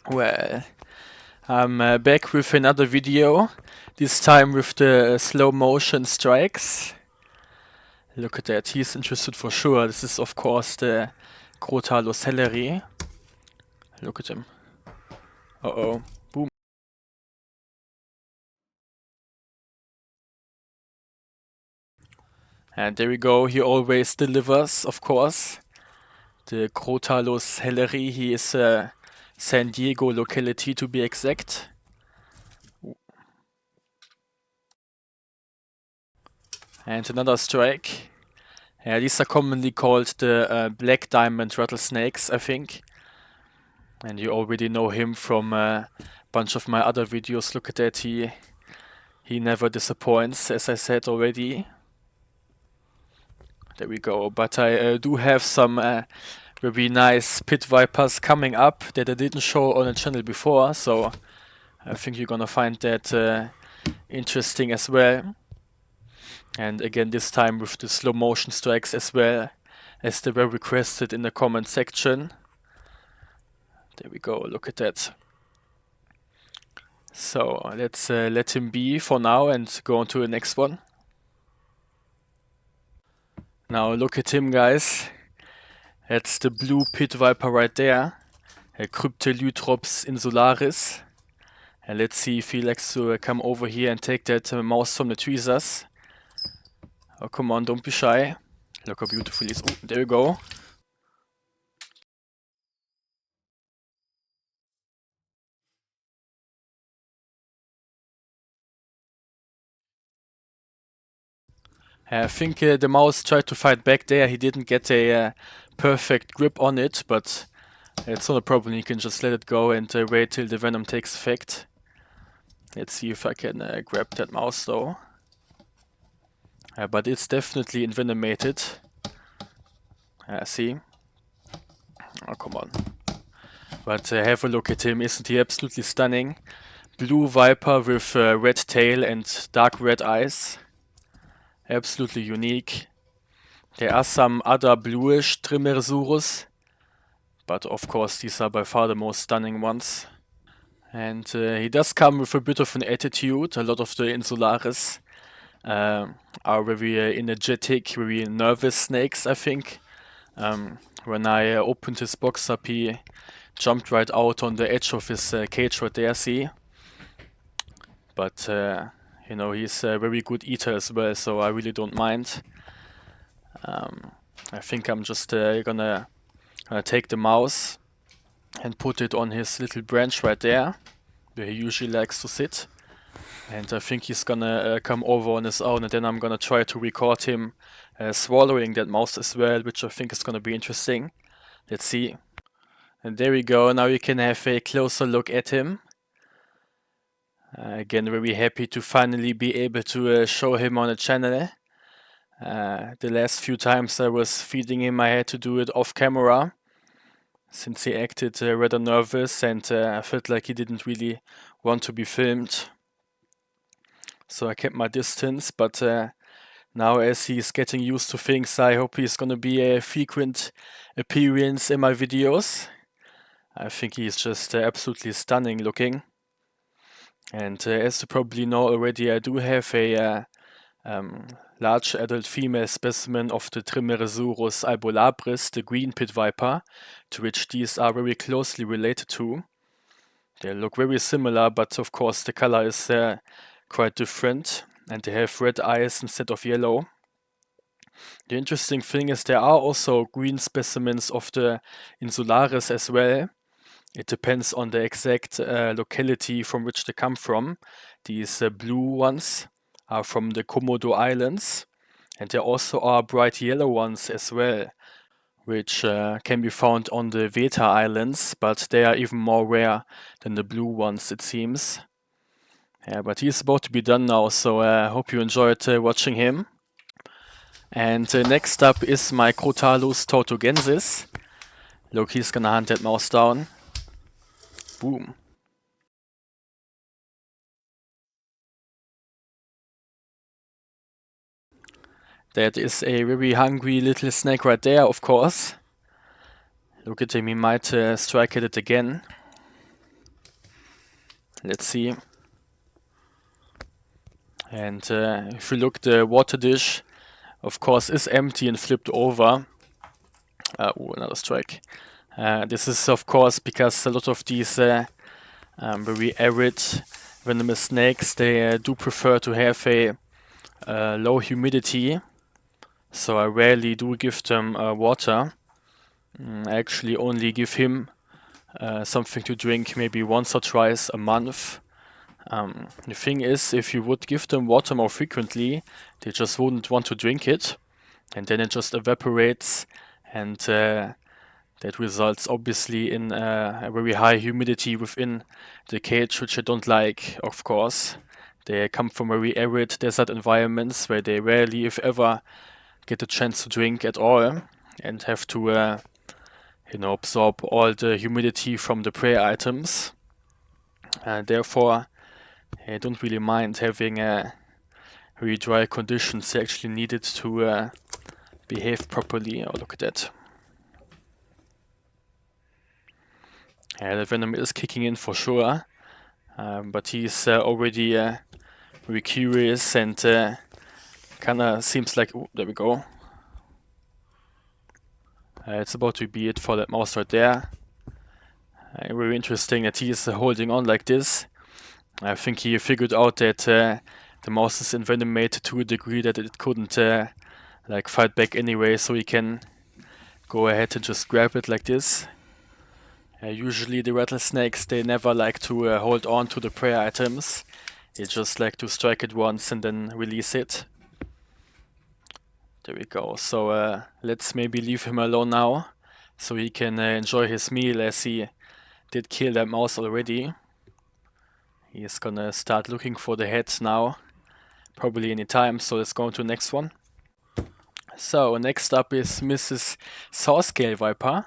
Well, I'm back with another video, this time with the slow motion strikes. Look at that, he's interested for sure. This is of course the Crotalus helleri. Look at him. Uh-oh, boom. And there we go, he always delivers, of course. The Crotalus helleri, he is a San Diego locality to be exact. And another strike. Yeah, these are commonly called the black diamond rattlesnakes, I think. And you already know him from a bunch of my other videos. Look at that, he never disappoints, as I said already. There we go. But I do have some very nice pit vipers coming up that I didn't show on the channel before, so I think you're gonna find that interesting as well. And again, this time with the slow motion strikes as well, as they were requested in the comment section. There we go, look at that. So let's let him be for now and go on to the next one. Now look at him, guys. That's the blue pit viper right there, Crotalus insularis. And let's see if he likes to come over here and take that mouse from the tweezers. Oh, come on, don't be shy. Look how beautiful he is. Oh, there you go. I think the mouse tried to fight back there. He didn't get a perfect grip on it, but it's not a problem. You can just let it go and wait till the venom takes effect. Let's see if I can grab that mouse though. But it's definitely envenomated. See? Oh, come on. But have a look at him. Isn't he absolutely stunning? Blue viper with red tail and dark red eyes. Absolutely unique. There are some other bluish Trimeresurus, but of course these are by far the most stunning ones. And he does come with a bit of an attitude. A lot of the insularis are very energetic, very nervous snakes, I think. When I opened his box up, he jumped right out on the edge of his cage right there, see? But, you know, he's a very good eater as well, so I really don't mind. I think I'm just gonna take the mouse and put it on his little branch right there, where he usually likes to sit. And I think he's gonna come over on his own, and then I'm gonna try to record him swallowing that mouse as well, which I think is gonna be interesting. Let's see. And there we go, now you can have a closer look at him. Again, very happy to finally be able to show him on the channel. The last few times I was feeding him, I had to do it off camera, since he acted rather nervous and I felt like he didn't really want to be filmed. So I kept my distance, but now as he's getting used to things, I hope he's gonna be a frequent appearance in my videos. I think he's just absolutely stunning looking. And as you probably know already, I do have a large adult female specimen of the Trimeresurus albolabris, the green pit viper, to which these are very closely related to. They look very similar, but of course the color is quite different, and they have red eyes instead of yellow. The interesting thing is there are also green specimens of the insularis as well. It depends on the exact locality from which they come from. These blue ones are from the Komodo Islands, and there also are bright yellow ones as well, which can be found on the Veta Islands, but they are even more rare than the blue ones, it seems. Yeah, but he's about to be done now, so I hope you enjoyed watching him. And next up is my Crotalus tortugensis. Look, he's gonna hunt that mouse down. Boom. That is a very hungry little snake right there, of course. Look at him, he might strike at it again. Let's see. And if you look, the water dish, of course, is empty and flipped over. Ooh, another strike. This is, of course, because a lot of these very arid venomous snakes, they do prefer to have a low humidity. So I rarely do give them water. I actually only give him something to drink maybe once or twice a month. The thing is, if you would give them water more frequently, they just wouldn't want to drink it, and then it just evaporates, and that results obviously in a very high humidity within the cage, which I don't like, of course. They come from very arid desert environments where they rarely, if ever, get a chance to drink at all, and have to absorb all the humidity from the prey items. Therefore, I don't really mind having very dry conditions. They actually needed to behave properly. Oh, look at that. The venom is kicking in for sure, but he's already very curious and kinda seems like... Ooh, there we go. It's about to be it for that mouse right there. Very interesting that he is holding on like this. I think he figured out that the mouse is envenomated to a degree that it couldn't like fight back anyway, so he can go ahead and just grab it like this. Usually the rattlesnakes, they never like to hold on to the prey items. They just like to strike it once and then release it. There we go. So let's maybe leave him alone now, so he can enjoy his meal, as he did kill that mouse already. He's gonna start looking for the head now, probably any time, so let's go on to the next one. So next up is Mrs. Sawscale Viper.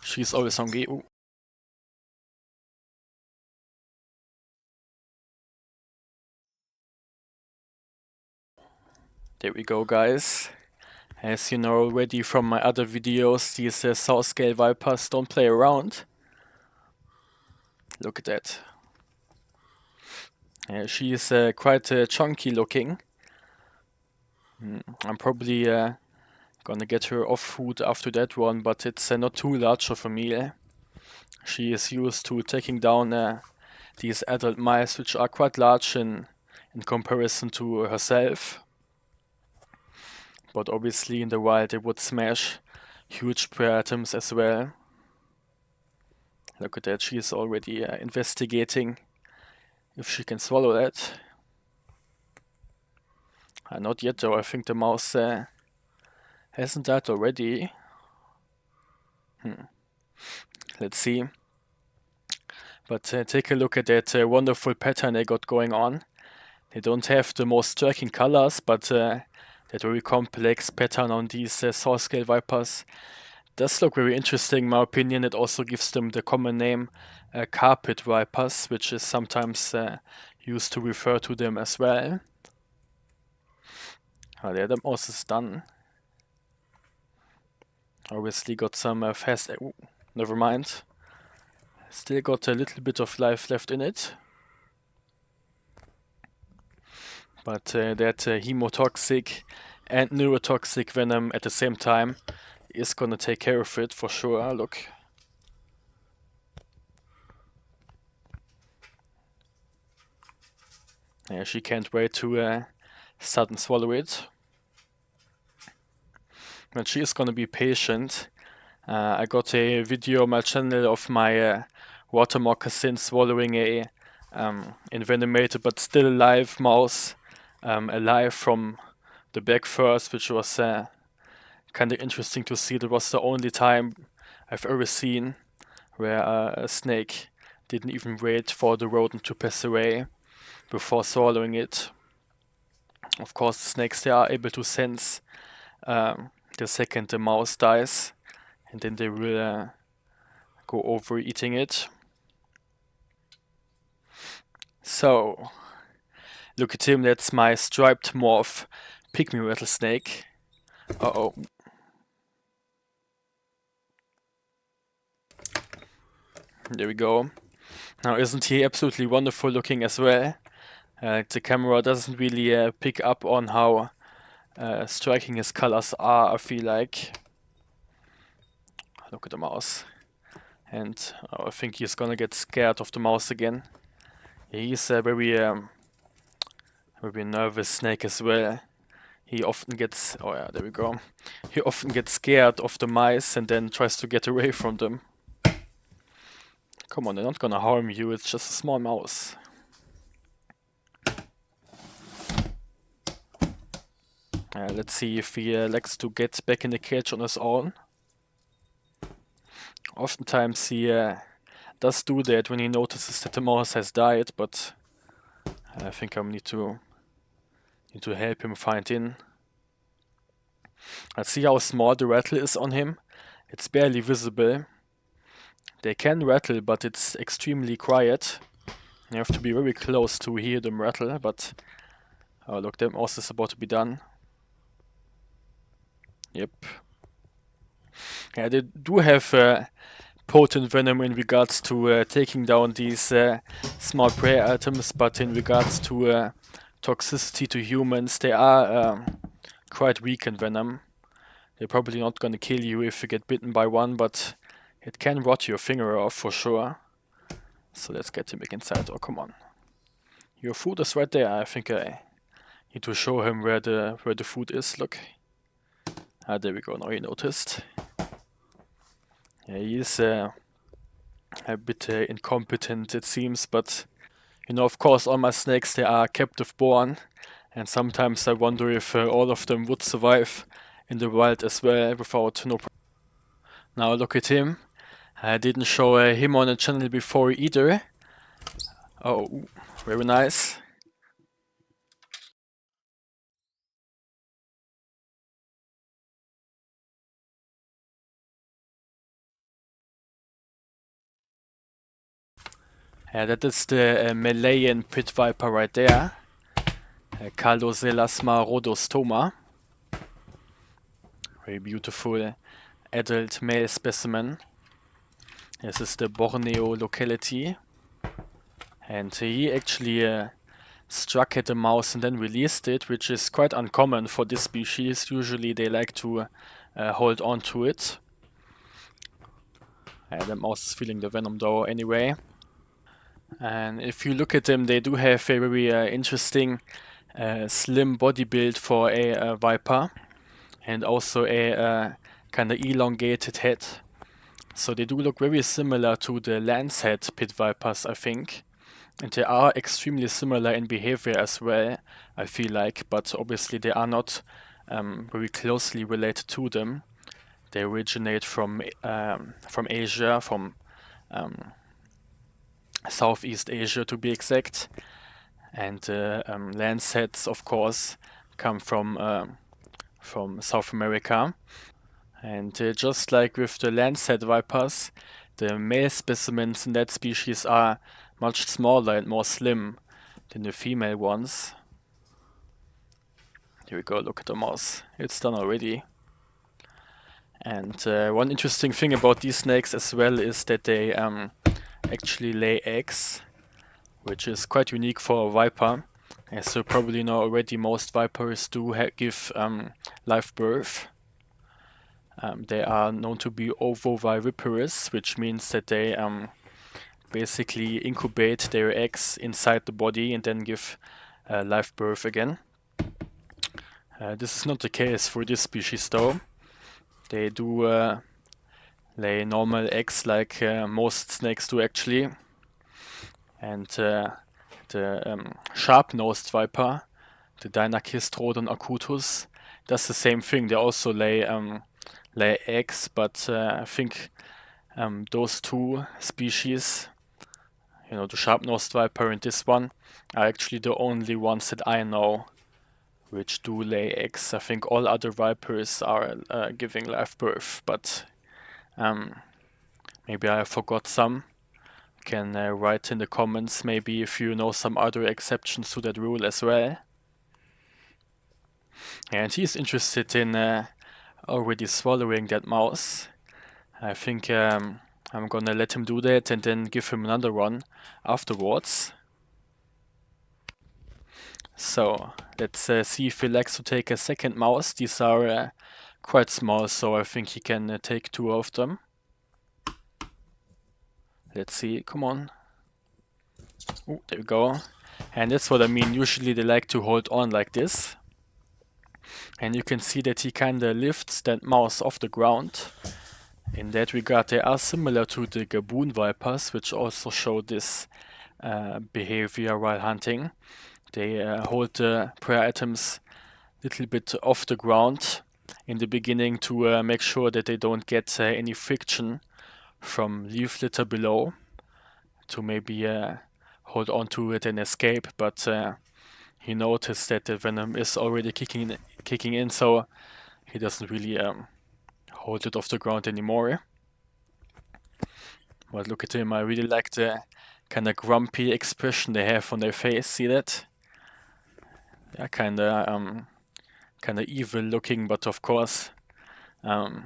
She's always hungry. Ooh. There we go, guys. As you know already from my other videos, these Sawscale Vipers don't play around. Look at that. She is quite chunky looking. I'm probably gonna get her off food after that one, but it's not too large of a meal. She is used to taking down these adult mice, which are quite large in comparison to herself. But obviously in the wild they would smash huge prey items as well. Look at that, she is already investigating if she can swallow that. Not yet though, I think the mouse hasn't died already. Let's see. But take a look at that wonderful pattern they got going on. They don't have the most striking colors, but that very complex pattern on these Sawscale Vipers does look very interesting in my opinion. It also gives them the common name carpet vipers, which is sometimes used to refer to them as well. Oh, there, the mouse is done. Obviously got some fast... Ooh, never mind. Still got a little bit of life left in it. But that hemotoxic and neurotoxic venom at the same time is gonna take care of it for sure. Look. Yeah, she can't wait to start and swallow it. But she is gonna be patient. I got a video on my channel of my water moccasin swallowing a envenomated but still alive mouse, alive from the back first, which was kind of interesting to see. That was the only time I've ever seen where a snake didn't even wait for the rodent to pass away before swallowing it. Of course, the snakes, they are able to sense the second the mouse dies, and then they will go over eating it. So, look at him, that's my striped morph pygmy rattlesnake. Uh-oh. There we go. Now, isn't he absolutely wonderful looking as well? The camera doesn't really pick up on how striking his colors are, I feel like. Look at the mouse. And I think he's gonna get scared of the mouse again. He's a very nervous snake as well. He often gets, oh yeah, there we go. He often gets scared of the mice and then tries to get away from them. Come on, they're not gonna harm you, it's just a small mouse. Let's see if he likes to get back in the cage on his own. Oftentimes he does do that when he notices that the mouse has died, but I think I need to help him find in. Let's see how small the rattle is on him. It's barely visible. They can rattle, but it's extremely quiet. You have to be very close to hear them rattle, but oh look, that mouse is about to be done. Yep. Yeah, they do have potent venom in regards to taking down these small prey items, but in regards to toxicity to humans, they are quite weak in venom. They're probably not gonna kill you if you get bitten by one, but it can rot your finger off for sure. So let's get him back inside. Oh, come on. Your food is right there. I think I need to show him where the food is. Look. Ah, there we go. Now he noticed. Yeah, he is a bit incompetent, it seems, but you know, of course, all my snakes, they are captive born, and sometimes I wonder if all of them would survive in the wild as well without no problem. Now look at him. I didn't show him on the channel before either. Oh, very nice. That is the Malayan pit viper right there. Calloselasma rhodostoma. Very beautiful adult male specimen. This is the Borneo locality. And he actually struck at a mouse and then released it, which is quite uncommon for this species. Usually they like to hold on to it. The mouse is feeling the venom though anyway. And if you look at them, they do have a very interesting slim body build for a viper, and also a kind of elongated head. So they do look very similar to the lancehead pit vipers, I think. And they are extremely similar in behavior as well, I feel like, but obviously they are not very closely related to them. They originate from Asia, from Southeast Asia to be exact, and lanceheads, of course, come from South America. And just like with the lancehead vipers, the male specimens in that species are much smaller and more slim than the female ones. Here we go, look at the mouse. It's done already. And one interesting thing about these snakes as well is that they actually lay eggs, which is quite unique for a viper. As you probably know already, most vipers do give live birth. They are known to be ovoviviparous, which means that they basically incubate their eggs inside the body and then give live birth again. This is not the case for this species though. They do lay normal eggs like most snakes do actually. And the sharp-nosed viper, the Deinachistrodon acutus, does the same thing. They also lay eggs, but I think those two species, you know, the sharp-nosed viper and this one, are actually the only ones that I know which do lay eggs. I think all other vipers are giving live birth, but maybe I forgot some. You can write in the comments maybe if you know some other exceptions to that rule as well. And he's interested in already swallowing that mouse. I think I'm gonna let him do that and then give him another run afterwards. So let's see if he likes to take a second mouse. These are quite small, so I think he can take 2 of them. Let's see, come on. Oh, there we go. And that's what I mean, usually they like to hold on like this. And you can see that he kinda lifts that mouse off the ground. In that regard, they are similar to the gaboon vipers, which also show this behavior while hunting. They hold the prey items a little bit off the ground in the beginning to make sure that they don't get any friction from leaf litter below, to maybe hold on to it and escape, but he noticed that the venom is already kicking in, so he doesn't really hold it off the ground anymore. But look at him, I really like the kind of grumpy expression they have on their face, see that? Yeah, kind of evil looking, but of course the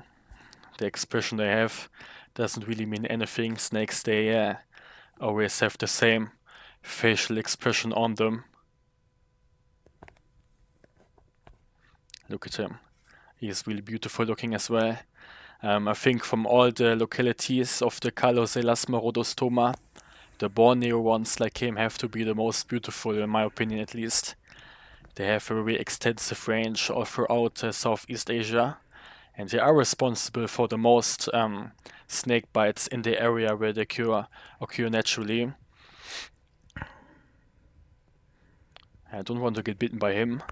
expression they have doesn't really mean anything. Snakes, they always have the same facial expression on them. Look at him. He's really beautiful looking as well. I think from all the localities of the Calloselasma rhodostoma, the Borneo ones like him have to be the most beautiful, in my opinion at least. They have a very extensive range all throughout Southeast Asia, and they are responsible for the most snake bites in the area where they occur naturally. I don't want to get bitten by him.